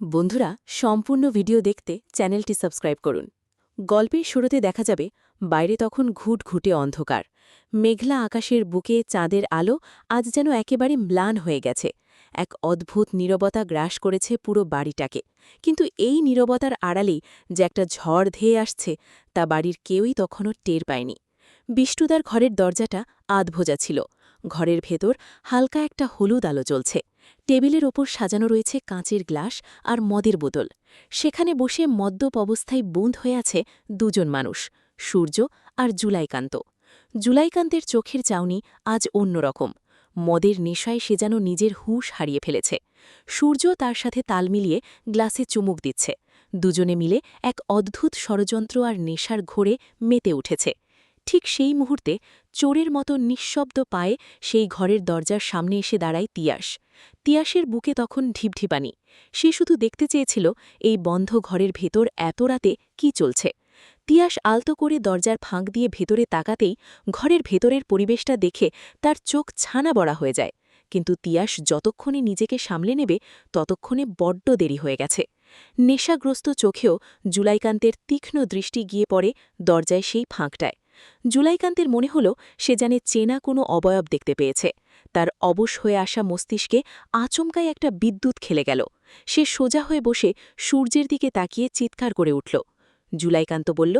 বন্ধুরা, সম্পূর্ণ ভিডিও দেখতে চ্যানেলটি সাবস্ক্রাইব করুন। গল্পের শুরুতে দেখা যাবে বাইরে তখন ঘুটঘুটে অন্ধকার। মেঘলা আকাশের বুকে চাঁদের আলো আজ যেন একেবারে ম্লান হয়ে গেছে। এক অদ্ভুত নীরবতা গ্রাস করেছে পুরো বাড়িটাকে। কিন্তু এই নীরবতার আড়ালেই যে একটা ঝড় ধেয়ে আসছে, তা বাড়ির কেউই তখনও টের পায়নি। বিষ্টুদার ঘরের দরজাটা আধভোজা ছিল। ঘরের ভেতর হালকা একটা হলুদ আলো জ্বলছে। টেবিলের ওপর সাজানো রয়েছে কাঁচের গ্লাস আর মদের বোতল। সেখানে বসে মদ্যপ অবস্থায় বুঁদ হয়ে আছে দুজন মানুষ, সূর্য আর জুলাইকান্ত। জুলাইকান্তের চোখের চাউনি আজ অন্যরকম। মদের নেশায় সে যেন নিজের হুঁশ হারিয়ে ফেলেছে। সূর্য তার সাথে তাল মিলিয়ে গ্লাসে চুমুক দিচ্ছে। দুজনে মিলে এক অদ্ভুত ষড়যন্ত্র আর নেশার ঘোরে মেতে উঠেছে। ঠিক সেই মুহূর্তে চোরের মতো নিঃশব্দ পায়ে সেই ঘরের দরজার সামনে এসে দাঁড়ায় তিয়াস। তিয়াসের বুকে তখন ঢিপঢিপানি। সে শুধু দেখতে চেয়েছিল এই বন্ধ ঘরের ভেতর এত রাতে কি চলছে। তিয়াস আলতো করে দরজার ফাঁক দিয়ে ভেতরে তাকাতেই ঘরের ভেতরের পরিবেশটা দেখে তার চোখ ছানা বড়া হয়ে যায়। কিন্তু তিয়াস যতক্ষণে নিজেকে সামলে নেবে ততক্ষণে বড্ড দেরি হয়ে গেছে। নেশাগ্রস্ত চোখেও জুলাইকান্তের তীক্ষ্ণ দৃষ্টি গিয়ে পড়ে দরজায় সেই ফাঁকটায়। জুলাইকান্তের মনে হল সে জানে চেনা কোনো অবয়ব দেখতে পেয়েছে। তার অবশ হয়ে আসা মস্তিষ্কে আচমকাই একটা বিদ্যুৎ খেলে গেল। সে সোজা হয়ে বসে সূর্যের দিকে তাকিয়ে চিৎকার করে উঠল। জুলাইকান্ত বলল,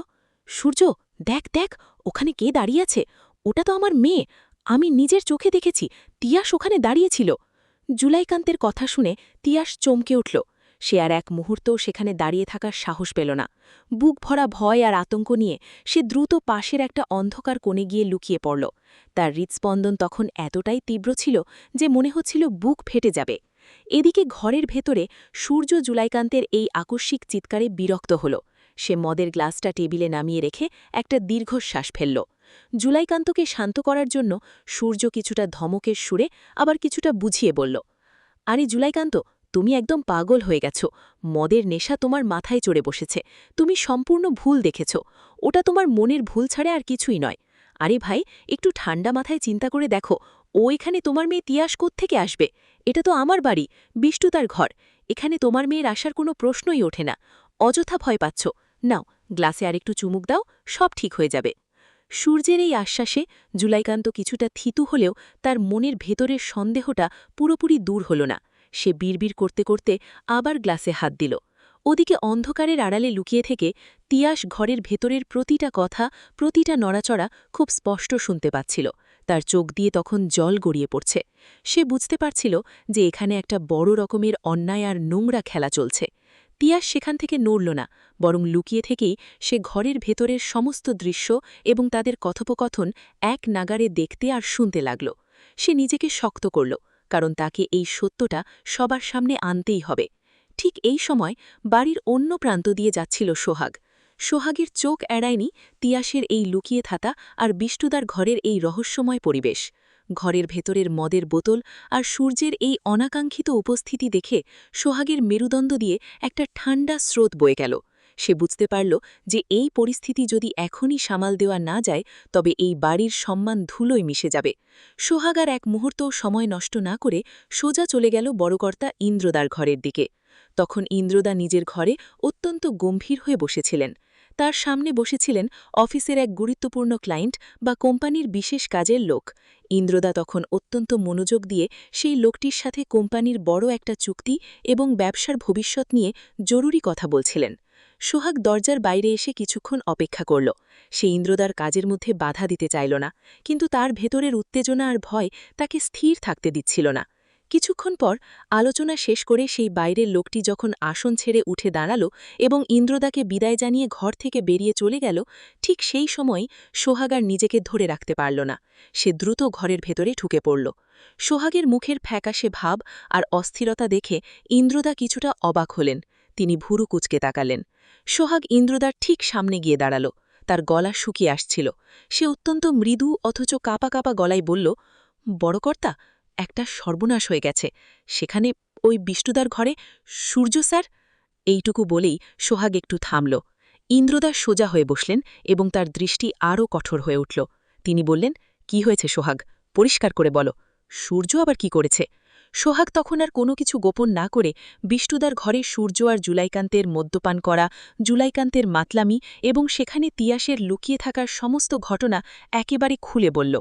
সূর্য, দেখ দেখ, ওখানে কে দাঁড়িয়ে আছে? ওটা তো আমার মেয়ে। আমি নিজের চোখে দেখেছি, তিয়াস ওখানে দাঁড়িয়েছিল। জুলাইকান্তের কথা শুনে তিয়াস চমকে উঠল। সে আর এক মুহূর্তও সেখানে দাঁড়িয়ে থাকার সাহস পেল না। বুক ভরা ভয় আর আতঙ্ক নিয়ে সে দ্রুত পাশের একটা অন্ধকার কোণে গিয়ে লুকিয়ে পড়ল। তার হৃৎস্পন্দন তখন এতটাই তীব্র ছিল যে মনে হচ্ছিল বুক ফেটে যাবে। এদিকে ঘরের ভেতরে সূর্য জুলাইকান্তের এই আকস্মিক চিৎকারে বিরক্ত হল। সে মদের গ্লাসটা টেবিলে নামিয়ে রেখে একটা দীর্ঘশ্বাস ফেলল। জুলাইকান্তকে শান্ত করার জন্য সূর্য কিছুটা ধমকের সুরে আবার কিছুটা বুঝিয়ে বলল, আরে জুলাইকান্ত, তুমি একদম পাগল হয়ে গেছ। মদের নেশা তোমার মাথায় চড়ে বসেছে। তুমি সম্পূর্ণ ভুল দেখেছ। ওটা তোমার মনের ভুল ছাড়া আর কিছুই নয়। আরে ভাই, একটু ঠান্ডা মাথায় চিন্তা করে দেখো, ও এখানে তোমার মেয়ে তিয়াস কোত্থেকে আসবে? এটা তো আমার বাড়ি, বিষ্টু তার ঘর। এখানে তোমার মেয়ের আসার কোনো প্রশ্নই ওঠে না। অযথা ভয় পাচ্ছ। নাও, গ্লাসে আরেকটু চুমুক দাও, সব ঠিক হয়ে যাবে। সূর্যের এই আশ্বাসে জুলাইকান্ত কিছুটা থিতু হলেও তার মনের ভেতরের সন্দেহটা পুরোপুরি দূর হল না। সে বিড়বিড় করতে করতে আবার গ্লাসে হাত দিল। ওদিকে অন্ধকারের আড়ালে লুকিয়ে থেকে তিয়াস ঘরের ভেতরের প্রতিটা কথা, প্রতিটা নড়াচড়া খুব স্পষ্ট শুনতে পাচ্ছিল। তার চোখ দিয়ে তখন জল গড়িয়ে পড়ছে। সে বুঝতে পারছিল যে এখানে একটা বড় রকমের অন্যায় আর নোংরা খেলা চলছে। তিয়াস সেখান থেকে নড়ল না, বরং লুকিয়ে থেকেই সে ঘরের ভেতরের সমস্ত দৃশ্য এবং তাদের কথোপকথন এক নাগারে দেখতে আর শুনতে লাগল। সে নিজেকে শক্ত করল, কারণ তাকে এই সত্যটা সবার সামনে আনতেই হবে। ঠিক এই সময় বাড়ির অন্য প্রান্ত দিয়ে যাচ্ছিল সোহাগ। সোহাগের চোখ এড়ায়নি তিয়াসের এই লুকিয়ে থাকা আর বিষ্টুদার ঘরের এই রহস্যময় পরিবেশ। ঘরের ভেতরের মদের বোতল আর সূর্যের এই অনাকাঙ্ক্ষিত উপস্থিতি দেখে সোহাগের মেরুদণ্ড দিয়ে একটা ঠান্ডা স্রোত বয়ে গেল। সে বুঝতে পারল যে এই পরিস্থিতি যদি এখনই সামাল দেওয়া না যায় তবে এই বাড়ির সম্মান ধুলোয় মিশে যাবে। সোহাগ আর এক মুহূর্তও সময় নষ্ট না করে সোজা চলে গেল বড়কর্তা ইন্দ্রদার ঘরের দিকে। তখন ইন্দ্রদা নিজের ঘরে অত্যন্ত গম্ভীর হয়ে বসেছিলেন। তার সামনে বসেছিলেন অফিসের এক গুরুত্বপূর্ণ ক্লায়েন্ট বা কোম্পানির বিশেষ কাজের লোক। ইন্দ্রদা তখন অত্যন্ত মনোযোগ দিয়ে সেই লোকটির সাথে কোম্পানির বড় একটা চুক্তি এবং ব্যবসার ভবিষ্যৎ নিয়ে জরুরি কথা বলছিলেন। সোহাগ দরজার বাইরে এসে কিছুক্ষণ অপেক্ষা করল। সে ইন্দ্রদার কাজের মধ্যে বাধা দিতে চাইল না, কিন্তু তার ভেতরের উত্তেজনা আর ভয় তাকে স্থির থাকতে দিচ্ছিল না। কিছুক্ষণ পর আলোচনা শেষ করে সেই বাইরের লোকটি যখন আসন ছেড়ে উঠে দাঁড়াল এবং ইন্দ্রদাকে বিদায় জানিয়ে ঘর থেকে বেরিয়ে চলে গেল, ঠিক সেই সময়ই সোহাগ আর নিজেকে ধরে রাখতে পারল না। সে দ্রুত ঘরের ভেতরে ঢুকে পড়ল। সোহাগের মুখের ফ্যাকাশে ভাব আর অস্থিরতা দেখে ইন্দ্রদা কিছুটা অবাক হলেন। তিনি ভুরু কুঁচকে তাকালেন। সোহাগ ইন্দ্রদার ঠিক সামনে গিয়ে দাঁড়াল। তার গলা শুকিয়ে আসছিল। সে অত্যন্ত মৃদু অথচ কাঁপা কাঁপা গলায় বলল, বড়কর্তা, একটা সর্বনাশ হয়ে গেছে। সেখানে ওই বিষ্টুদার ঘরে সূর্য স্যার। এইটুকু বলেই সোহাগ একটু থামল। ইন্দ্রদা সোজা হয়ে বসলেন এবং তার দৃষ্টি আরও কঠোর হয়ে উঠল। তিনি বললেন, কি হয়েছে সোহাগ? পরিষ্কার করে বলো। সূর্য আবার কি করেছে? সোহাগ তখন আর কোনো কিছু গোপন না করে বিষ্টুদার ঘরে সূর্য আর জুলাইকান্তের মদ্যপান করা, জুলাইকান্তের মাতলামি এবং সেখানে তিয়াসের লুকিয়ে থাকার সমস্ত ঘটনা একেবারে খুলে বলল।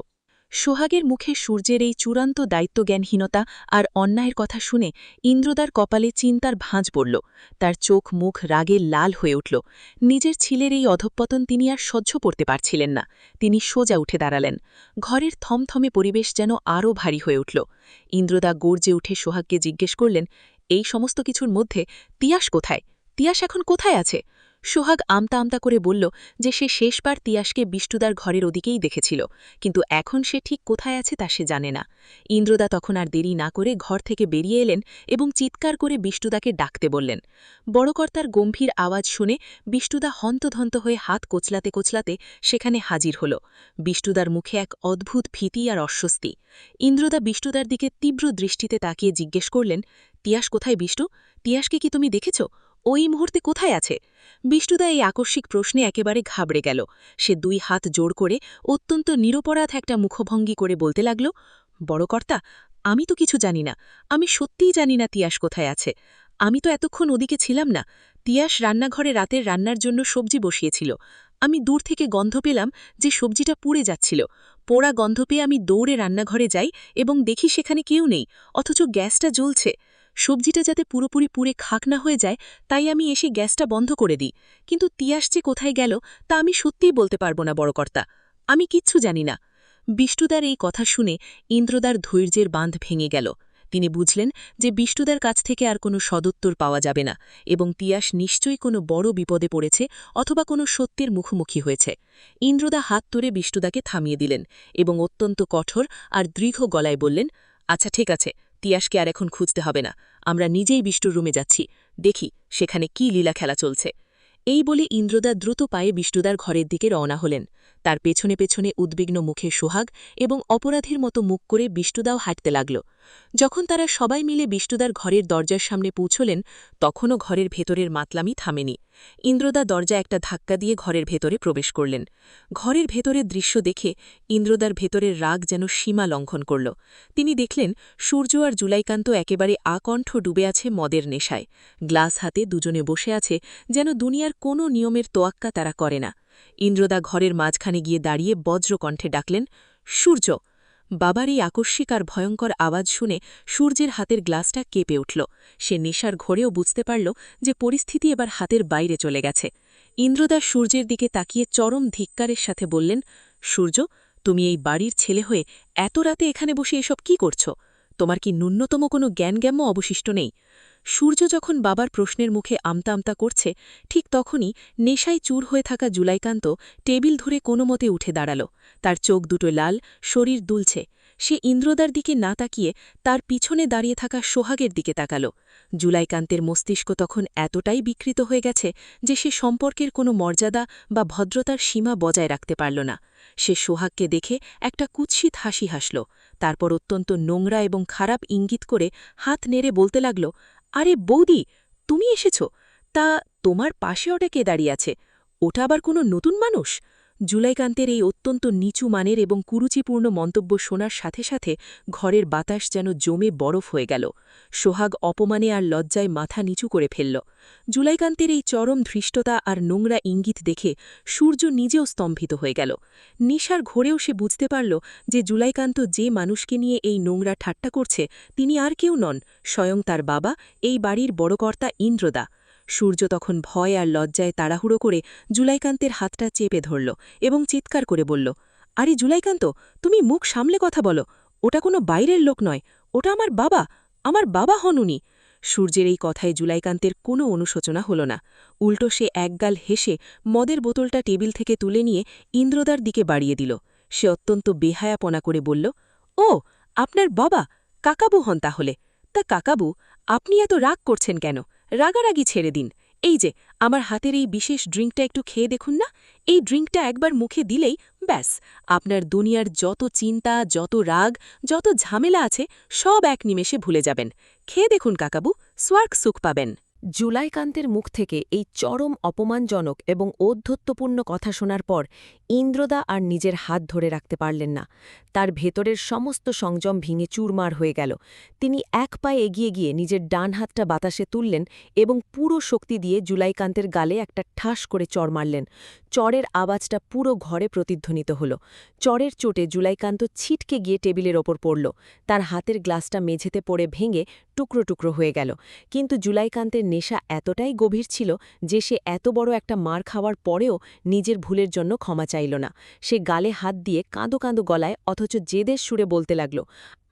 সোহাগের মুখে সূর্যের এই চূড়ান্ত দায়িত্বজ্ঞানহীনতা আর অন্যায়ের কথা শুনে ইন্দ্রদার কপালে চিন্তার ভাঁজ পড়ল। তার চোখ মুখ রাগে লাল হয়ে উঠল। নিজের ছেলের এই অধঃপতন তিনি আর সহ্য করতে পারছিলেন না। তিনি সোজা উঠে দাঁড়ালেন। ঘরের থমথমে পরিবেশ যেন আরও ভারী হয়ে উঠল। ইন্দ্রদা গর্জে উঠে সোহাগকে জিজ্ঞেস করলেন, এই সমস্ত কিছুর মধ্যে তিয়াস কোথায়? তিয়াস এখন কোথায় আছে? সোহাগ আমতা আমতা করে বলল যে সে শেষবার তিয়াসকে বিষ্টুদার ঘরের ওদিকেই দেখেছিল, কিন্তু এখন সে ঠিক কোথায় আছে তা সে জানে না। ইন্দ্রদা তখন আর দেরি না করে ঘর থেকে বেরিয়ে এলেন এবং চিৎকার করে বিষ্টুদাকে ডাকতে বললেন। বড়কর্তার গম্ভীর আওয়াজ শুনে বিষ্টুদা হন্তধন্ত হয়ে হাত কোচলাতে কোচলাতে সেখানে হাজির হল। বিষ্টুদার মুখে এক অদ্ভুত ভীতি আর অস্বস্তি। ইন্দ্রদা বিষ্টুদার দিকে তীব্র দৃষ্টিতে তাকিয়ে জিজ্ঞেস করলেন, তিয়াস কোথায় বিষ্টু? তিয়াসকে কি তুমি দেখেছ? ওই মুহূর্তে কোথায় আছে? বিষ্টুদা এই আকস্মিক প্রশ্নে একেবারে ঘাবড়ে গেল। সে দুই হাত জোড় করে অত্যন্ত নিরপরাধ একটা মুখভঙ্গি করে বলতে লাগল, বড়কর্তা, আমি তো কিছু জানি না। আমি সত্যিই জানি না তিয়াস কোথায় আছে। আমি তো এতক্ষণ ওদিকে ছিলাম না। তিয়াস রান্নাঘরে রাতের রান্নার জন্য সবজি বসিয়েছিল। আমি দূর থেকে গন্ধ পেলাম যে সবজিটা পুড়ে যাচ্ছিল। পোড়া গন্ধ পেয়ে আমি দৌড়ে রান্নাঘরে যাই এবং দেখি সেখানে কেউ নেই, অথচ গ্যাসটা জ্বলছে। সবজিটা যাতে পুরোপুরি পুড়ে খাক না হয়ে যায় তাই আমি এসে গ্যাসটা বন্ধ করে দিই, কিন্তু তিয়াস যে কোথায় গেল তা আমি সত্যিই বলতে পারবো না বড়কর্তা। আমি কিচ্ছু জানি না। বিষ্টুদার এই কথা শুনে ইন্দ্রদার ধৈর্যের বাঁধ ভেঙে গেল। তিনি বুঝলেন যে বিষ্টুদার কাছ থেকে আর কোনো সদুত্তর পাওয়া যাবে না এবং তিয়াস নিশ্চয়ই কোনো বড় বিপদে পড়েছে অথবা কোনো সত্যের মুখোমুখি হয়েছে। ইন্দ্রদা হাত তুলে বিষ্টুদাকে থামিয়ে দিলেন এবং অত্যন্ত কঠোর আর দৃঢ় গলায় বললেন, আচ্ছা ঠিক আছে, তিয়াসকে আর এখন খুঁজতে হবে না। আমরা নিজেই বিষ্টুর রুমে যাচ্ছি, দেখি সেখানে কি লীলা খেলা চলছে। এই বলে ইন্দ্রদা দ্রুত পায়ে বিষ্টুদার ঘরের দিকে রওনা হলেন। তার পেছনে পেছনে উদ্বিগ্ন মুখে সোহাগ এবং অপরাধীর মতো মুখ করে বিষ্টুদাও হাঁটতে লাগল। যখন তারা সবাই মিলে বিষ্টুদার ঘরের দরজার সামনে পৌঁছলেন তখনও ঘরের ভেতরের মাতলামি থামেনি। ইন্দ্রদা দরজা একটা ধাক্কা দিয়ে ঘরের ভেতরে প্রবেশ করলেন। ঘরের ভেতরের দৃশ্য দেখে ইন্দ্রদার ভেতরের রাগ যেন সীমা লঙ্ঘন করল। তিনি দেখলেন সূর্য আর জুলাইকান্ত একেবারে আকণ্ঠ ডুবে আছে মদের নেশায়। গ্লাস হাতে দুজনে বসে আছে, যেন দুনিয়ার কোনো নিয়মের তোয়াক্কা তারা করে না। ইন্দ্রদা ঘরের মাঝখানে গিয়ে দাঁড়িয়ে বজ্রকণ্ঠে ডাকলেন, সূর্য! বাবার এই আকস্মিক আর ভয়ঙ্কর আওয়াজ শুনে সূর্যের হাতের গ্লাসটা কেঁপে উঠল। সে নেশার ঘোরেও বুঝতে পারল যে পরিস্থিতি এবার হাতের বাইরে চলে গেছে। ইন্দ্রদা সূর্যের দিকে তাকিয়ে চরম ধিক্কারের সাথে বললেন, সূর্য, তুমি এই বাড়ির ছেলে হয়ে এত রাতে এখানে বসে এসব কি করছ? তোমার কি ন্যূনতম কোনো জ্ঞানজ্ঞাম্য অবশিষ্ট নেই? সূর্য যখন বাবার প্রশ্নের মুখে আমতা আমতা করছে ঠিক তখনই নেশায় চুর হয়ে থাকা জুলাইকান্ত টেবিল ধরে কোনো মতে উঠে দাঁড়াল। তার চোখ দুটো লাল, শরীর দুলছে। সে ইন্দ্রদার দিকে না তাকিয়ে তার পিছনে দাঁড়িয়ে থাকা সোহাগের দিকে তাকাল। জুলাইকান্তের মস্তিষ্ক তখন এতটাই বিকৃত হয়ে গেছে যে সে সম্পর্কের কোনো মর্যাদা বা ভদ্রতার সীমা বজায় রাখতে পারল না। সে সোহাগকে দেখে একটা কুৎসিত হাসি হাসল, তারপর অত্যন্ত নোংরা এবং খারাপ ইঙ্গিত করে হাত নেড়ে বলতে লাগল, আরে বৌদি, তুমি এসেছ? তা তোমার পাশে ওটা কে দাঁড়িয়ে আছে? ওটা আবার কোনো নতুন মানুষ? জুলাইকান্তের এই অত্যন্ত নিচু মানের এবং কুরুচিপূর্ণ মন্তব্য শোনার সাথে সাথে ঘরের বাতাস যেন জমে বরফ হয়ে গেল। সোহাগ অপমানে আর লজ্জায় মাথা নিচু করে ফেলল। জুলাইকান্তের এই চরম ধৃষ্টতা আর নোংরা ইঙ্গিত দেখে সূর্য নিজেও স্তম্ভিত হয়ে গেল। নিশার ঘোরেও সে বুঝতে পারল যে জুলাইকান্ত যে মানুষকে নিয়ে এই নোংরা ঠাট্টা করছে তিনি আর কেউ নন, স্বয়ং তার বাবা, এই বাড়ির বড়কর্তা ইন্দ্রদা। সূর্য তখন ভয় আর লজ্জায় তাড়াহুড়ো করে জুলাইকান্তের হাতটা চেপে ধরল এবং চিৎকার করে বলল, আরে জুলাইকান্ত, তুমি মুখ সামলে কথা বলো। ওটা কোনো বাইরের লোক নয়, ওটা আমার বাবা, আমার বাবা হন উনি। সূর্যের এই কথায় জুলাইকান্তের কোনো অনুশোচনা হল না। উল্টো সে একগাল হেসে মদের বোতলটা টেবিল থেকে তুলে নিয়ে ইন্দ্রদার দিকে বাড়িয়ে দিল। সে অত্যন্ত বেহায়াপনা করে বলল, ও, আপনার বাবা, কাকাবু হন তাহলে। তা কাকাবু, আপনি এত রাগ করছেন কেন? রাগারাগি ছেড়ে দিন। এই যে আমার হাতের এই বিশেষ ড্রিঙ্কটা একটু খেয়ে দেখুন না। এই ড্রিঙ্কটা একবার মুখে দিলেই ব্যাস, আপনার দুনিয়ার যত চিন্তা, যত রাগ, যত ঝামেলা আছে সব এক নিমেষে ভুলে যাবেন। খেয়ে দেখুন কাকাবু, স্বর্গ সুখ পাবেন। জুলাইকান্তের মুখ থেকে এই চরম অপমানজনক এবং ঔদ্ধত্যপূর্ণ কথা শোনার পর ইন্দ্রদা আর নিজের হাত ধরে রাখতে পারলেন না। তার ভেতরের সমস্ত সংযম ভেঙে চুরমার হয়ে গেল। তিনি এক পায়ে এগিয়ে গিয়ে নিজের ডান হাতটা বাতাসে তুললেন এবং পুরো শক্তি দিয়ে জুলাইকান্তের গালে একটা ঠাস করে চড় মারলেন। চড়ের আওয়াজটা পুরো ঘরে প্রতিধ্বনিত হল। চড়ের চোটে জুলাইকান্ত ছিটকে গিয়ে টেবিলের ওপর পড়ল। তার হাতের গ্লাসটা মেঝেতে পড়ে ভেঙে টুকরো টুকরো হয়ে গেল। কিন্তু জুলাইকান্তের নেশা এতটাই গভীর ছিল যে সে এত বড় একটা মার খাওয়ার পরেও নিজের ভুলের জন্য ক্ষমা চাইল না। সে গালে হাত দিয়ে কাঁদো কাঁদো গলায় অথচ জেদের সুরে বলতে লাগল,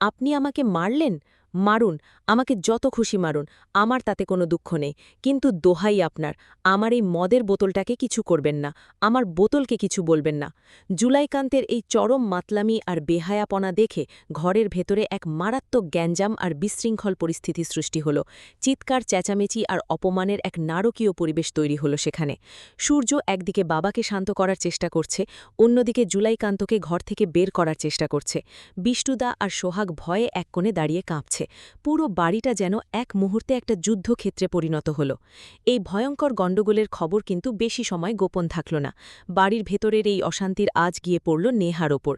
আপনি আমাকে মারলেন? মারুন, আমাকে যত খুশি মারুন, আমার তাতে কোনো দুঃখ নেই, কিন্তু দোহাই আপনার, আমার এই মদের বোতলটাকে কিছু করবেন না, আমার বোতলকে কিছু বলবেন না। জুলাইকান্তের এই চরম মাতলামি আর বেহায়াপনা দেখে ঘরের ভেতরে এক মারাত্মক গ্যাঞ্জাম আর বিশৃঙ্খল পরিস্থিতি সৃষ্টি হল। চিৎকার, চেঁচামেচি আর অপমানের এক নারকীয় পরিবেশ তৈরি হল সেখানে। সূর্য একদিকে বাবাকে শান্ত করার চেষ্টা করছে, অন্যদিকে জুলাইকান্তকে ঘর থেকে বের করার চেষ্টা করছে। বিষ্ণুদা আর সোহাগ ভয়ে এক কোণে দাঁড়িয়ে কাঁপছে। পুরো বাড়িটা যেন এক মুহূর্তে একটা যুদ্ধক্ষেত্রে পরিণত হল। এই ভয়ঙ্কর গণ্ডগোলের খবর কিন্তু বেশি সময় গোপন থাকল না। বাড়ির ভেতরের এই অশান্তির আজ গিয়ে পড়ল নেহার ওপর।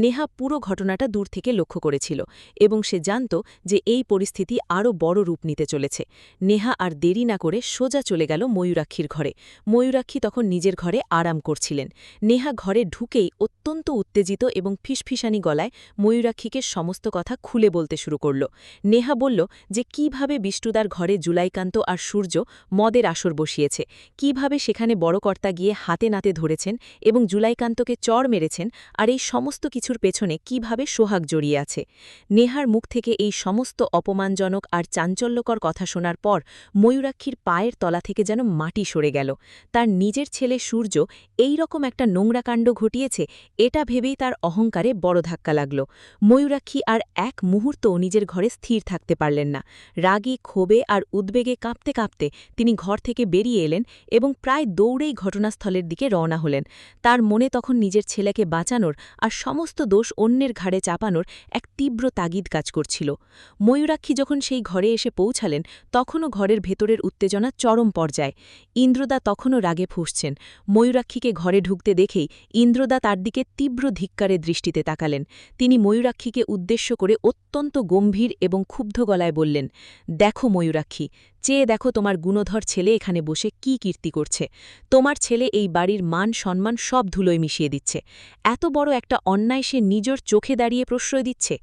নেহা পুরো ঘটনাটা দূর থেকে লক্ষ্য করেছিল এবং সে জানত যে এই পরিস্থিতি আরও বড় রূপ নিতে চলেছে। নেহা আর দেরি না করে সোজা চলে গেল ময়ূরাক্ষীর ঘরে। ময়ূরাক্ষী তখন নিজের ঘরে আরাম করছিলেন। নেহা ঘরে ঢুকেই অত্যন্ত উত্তেজিত এবং ফিসফিসানি গলায় ময়ূরাক্ষীকে সমস্ত কথা খুলে বলতে শুরু করল। নেহা বলল যে কিভাবে বিষ্ণুদার ঘরে জুলাইকান্ত আর সূর্য মদের আসর বসিয়েছে, কিভাবে সেখানে বড়কর্তা গিয়ে হাতে নাতে ধরেছেন এবং জুলাইকান্তকে চড় মেরেছেন, আর এই সমস্ত কিছুর পেছনে কিভাবে সোহাগ জড়িয়ে আছে। নেহার মুখ থেকে এই সমস্ত অপমানজনক আর চাঞ্চল্যকর কথা শোনার পর ময়ূরাক্ষীর পায়ের তলা থেকে যেন মাটি সরে গেল। তার নিজের ছেলে সূর্য এই রকম একটা নোংরা কাণ্ড ঘটিয়েছে, এটা ভেবেই তার অহংকারে বড় ধাক্কা লাগল। ময়ূরাক্ষী আর এক মুহূর্তও নিজের ঘরে স্থির থাকতে পারলেন না। রাগে, ক্ষোভে আর উদ্বেগে কাঁপতে কাঁপতে তিনি ঘর থেকে বেরিয়ে এলেন এবং প্রায় দৌড়েই ঘটনাস্থলের দিকে রওনা হলেন। তার মনে তখন নিজের ছেলেকে বাঁচানোর আর সমস্ত দোষ অন্যের ঘাড়ে চাপানোর এক তীব্র তাগিদ কাজ করছিল। ময়ূরাক্ষী যখন সেই ঘরে এসে পৌঁছালেন তখনও ঘরের ভেতরের উত্তেজনা চরম পর্যায়ে। ইন্দ্রদা তখনও রাগে ফুঁসছেন। ময়ূরাক্ষীকে ঘরে ঢুকতে দেখেই ইন্দ্রদা তার দিকে তীব্র ধিক্কারের দৃষ্টিতে তাকালেন। তিনি ময়ূরাক্ষীকে উদ্দেশ্য করে অত্যন্ত গম্ভীর এবং ক্ষুব্ধ গলায় বললেন, দেখো ময়ূরাক্ষী, চেয়ে দেখো তোমার গুণধর ছেলে এখানে বসে কি কীর্তি করছে। তোমার ছেলে এই বাড়ির মান সম্মান সব ধুলোয় মিশিয়ে দিচ্ছে। এত বড় একটা অন্যায় সে নিজের চোখে দাঁড়িয়ে প্রশ্রয় দিচ্ছে।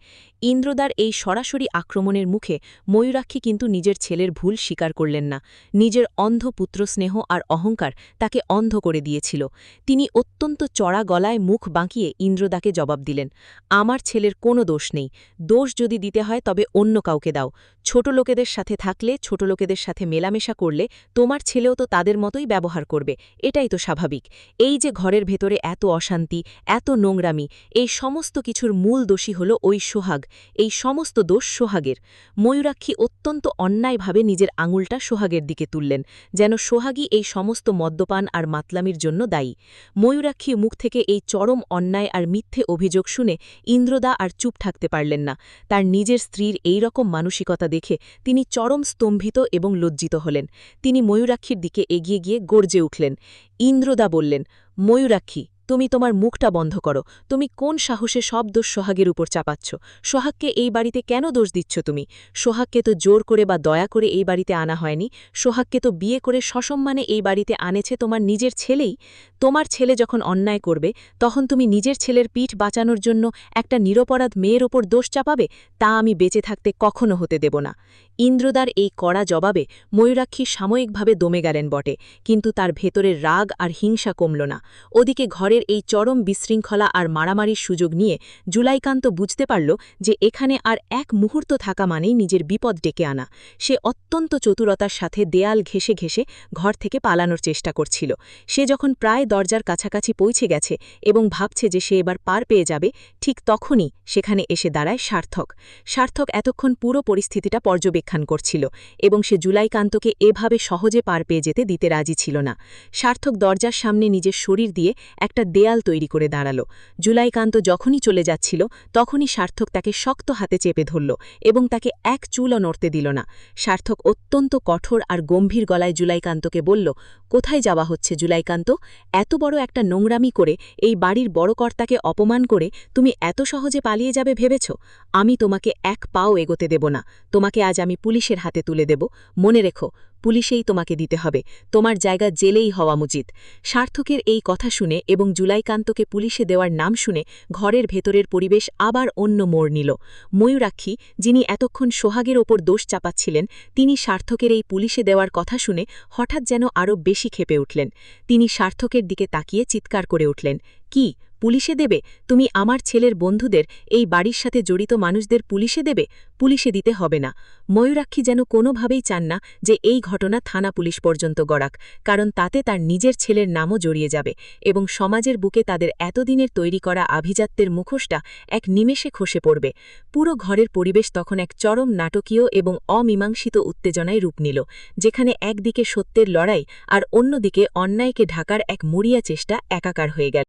ইন্দ্রদার এই সরাসরি আক্রমণের মুখে ময়ূরাক্ষী কিন্তু নিজের ছেলের ভুল স্বীকার করলেন না। নিজের অন্ধ পুত্রস্নেহ আর অহংকার তাকে অন্ধ করে দিয়েছিল। তিনি অত্যন্ত চড়া গলায় মুখ বাঁকিয়ে ইন্দ্রদাকে জবাব দিলেন, আমার ছেলের কোনো দোষ নেই। দোষ যদি দিতে হয় তবে অন্য কাউকে দাও। ছোট লোকেদের সাথে থাকলে, ছোট লোকেদের সাথে মেলামেশা করলে তোমার ছেলেও তো তাদের মতোই ব্যবহার করবে, এটাই তো স্বাভাবিক। এই যে ঘরের ভেতরে এত অশান্তি, এত নোংরামি, এই সমস্ত কিছুর মূল দোষী হল ওই সোহাগ। এই সমস্ত দোষ সোহাগের। ময়ূরাক্ষী অত্যন্ত অন্যায়ভাবে নিজের আঙুলটা সোহাগের দিকে তুললেন, যেন সোহাগই এই সমস্ত মদ্যপান আর মাতলামির জন্য দায়ী। ময়ূরাক্ষী মুখ থেকে এই চরম অন্যায় আর মিথ্যে অভিযোগ শুনে ইন্দ্রদা আর চুপ থাকতে পারলেন না। তার নিজের স্ত্রীর এই রকম মানসিকতা দেখে তিনি চরম স্তম্ভিত এবং লজ্জিত হলেন। তিনি ময়ূরাক্ষীর দিকে এগিয়ে গিয়ে গর্জে উঠলেন। ইন্দ্রদা বললেন, ময়ূরাক্ষী, তুমি তোমার মুখটা বন্ধ করো। তুমি কোন সাহসে সব দোষ সোহাগের উপর চাপাচ্ছ? সোহাগকে এই বাড়িতে কেন দোষ দিচ্ছ তুমি? সোহাগকে তো জোর করে বা দয়া করে এই বাড়িতে আনা হয়নি। সোহাগকে তো বিয়ে করে সসম্মানে এই বাড়িতে আনেছে তোমার নিজের ছেলেই। তোমার ছেলে যখন অন্যায় করবে তখন তুমি নিজের ছেলের পিঠ বাঁচানোর জন্য একটা নিরপরাধ মেয়ের ওপর দোষ চাপাবে? তা আমি বেঁচে থাকতে কখনো হতে দেব না। ইন্দ্রদার এই কড়া জবাবে ময়ূরাক্ষী সাময়িকভাবে দমে গেলেন বটে, কিন্তু তার ভেতরের রাগ আর হিংসা কমল না। ওদিকে ঘরের এই চরম বিশৃঙ্খলা আর মারামারির সুযোগ নিয়ে জুলাইকান্ত বুঝতে পারল যে এখানে আর এক মুহূর্ত থাকা মানেই নিজের বিপদ ডেকে আনা। সে অত্যন্ত চতুরতার সাথে দেয়াল ঘেঁষে ঘেঁষে ঘর থেকে পালানোর চেষ্টা করছিল। সে যখন প্রায় দরজার কাছাকাছি পৌঁছে গেছে এবং ভাবছে যে সে এবার পার পেয়ে যাবে, ঠিক তখনই সেখানে এসে দাঁড়ায় সার্থক। সার্থক এতক্ষণ পুরো পরিস্থিতিটা পর্যবেক্ষণ করছিল এবং সে জুলাইকান্তকে এভাবে সহজে পার পেয়ে যেতে দিতে রাজি ছিল না। সার্থক দরজার সামনে নিজের শরীর দিয়ে একটা দেয়াল তৈরি করে দাঁড়াল। জুলাইকান্ত যখনই চলে যাচ্ছিল তখনই সার্থক তাকে শক্ত হাতে চেপে ধরল এবং তাকে এক চুলও নড়তে দিল না। সার্থক অত্যন্ত কঠোর আর গম্ভীর গলায় জুলাইকান্তকে বলল, কোথায় যাওয়া হচ্ছে জুলাইকান্ত? এত বড় একটা নোংরামি করে এই বাড়ির বড় কর্তাকে অপমান করে তুমি এত সহজে পালিয়ে যাবে ভেবেছ? আমি তোমাকে এক পাও এগোতে দেব না। তোমাকে আজ আমি পুলিশের হাতে তুলে দেব। মনে রেখো, পুলিশেই তোমাকে দিতে হবে। তোমার জায়গা জেলেই হওয়া উচিত। সার্থকের এই কথা শুনে এবং জুলাইকান্তকে পুলিশে দেওয়ার নাম শুনে ঘরের ভেতরের পরিবেশ আবার অন্য মোড় নিল। ময়ূরাক্ষী, যিনি এতক্ষণ সোহাগের ওপর দোষ চাপাচ্ছিলেন, তিনি সার্থকের এই পুলিশে দেওয়ার কথা শুনে হঠাৎ যেন আরও বেশি ক্ষেপে উঠলেন। তিনি সার্থকের দিকে তাকিয়ে চিৎকার করে উঠলেন, কি পুলিশে দেবে? তুমি আমার ছেলের বন্ধুদের, এই বাড়ির সাথে জড়িত মানুষদের পুলিশে দেবে? পুলিশে দিতে হবে না। ময়ূরাক্ষী যেন কোনোভাবেই চান না যে এই ঘটনা থানা পুলিশ পর্যন্ত গড়াক, কারণ তাতে তার নিজের ছেলের নামও জড়িয়ে যাবে এবং সমাজের বুকে তাদের এতদিনের তৈরি করা আভিজাত্যের মুখোশটা এক নিমেষে খসে পড়বে। পুরো ঘরের পরিবেশ তখন এক চরম নাটকীয় এবং অমীমাংসিত উত্তেজনায় রূপ নিল, যেখানে একদিকে সত্যের লড়াই আর অন্যদিকে অন্যায়কে ঢাকার এক মরিয়া চেষ্টা একাকার হয়ে গেল।